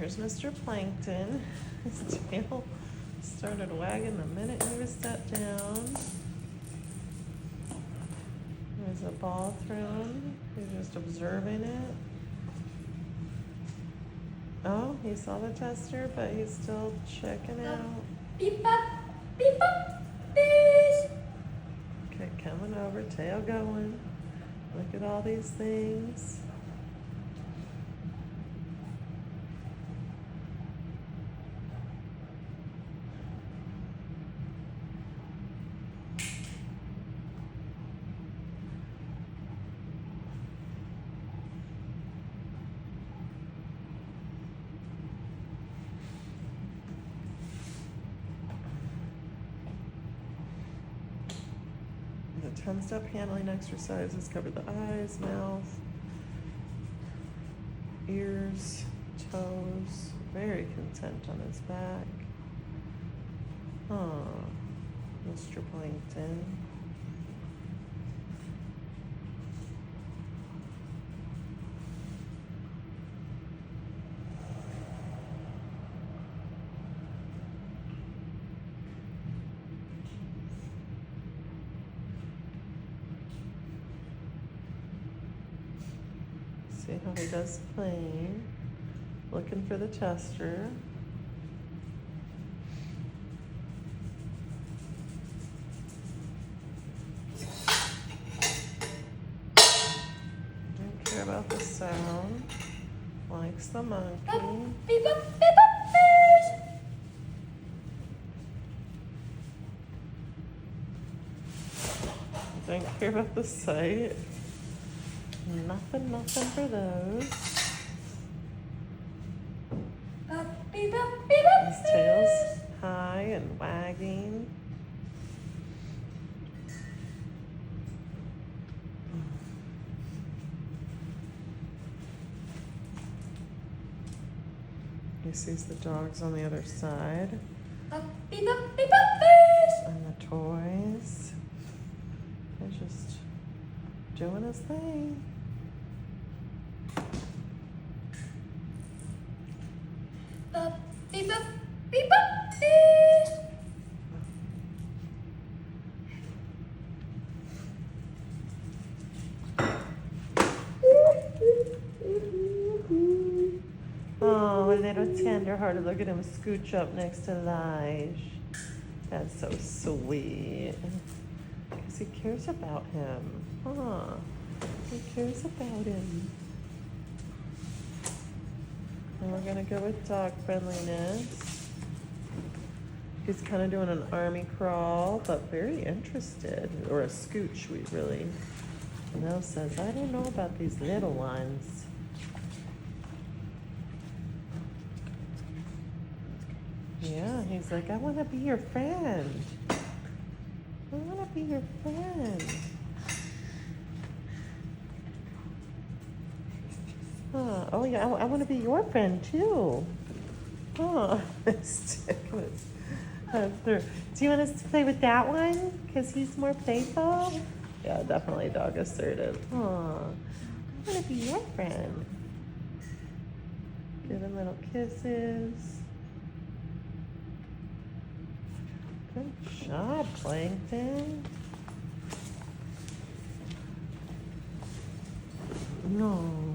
Here's Mr. Plankton. His tail started wagging the minute he was set down. There's a ball thrown. He's just observing it. Oh, he saw the tester, but he's still checking out. Beep up, beep up, beep. Okay, coming over, tail going. Look at all these things. The 10-step handling exercises cover the eyes, mouth, ears, toes. Very content on his back. Mr. Plankton. See how he does playing. Looking for the tester. Don't care about the sound. Likes the monkey. Beep up, beep up, beep. Don't care about the sight. Nothing for those. Beep up, beep up, His tail's high and wagging. He sees the dogs on the other side. Beep up, beep up, beep. And the toys. He's just doing his thing. Beep up, beep up, beep. Oh, a little tender-hearted. Look at him scooch up next to Lige. That's so sweet. Because he cares about him. Huh. He cares about him. And we're gonna go with dog friendliness. He's kind of doing an army crawl, but very interested. Or a scooch, we really. Nell says, I don't know about these little ones. Yeah, he's like, I want to be your friend. I want to be your friend. Oh yeah, I want to be your friend too. Oh, stick with through. Do you want us to play with that one? Because he's more playful? Yeah, definitely dog assertive. Oh, I want to be your friend. Give him little kisses. Good job, Plankton. No.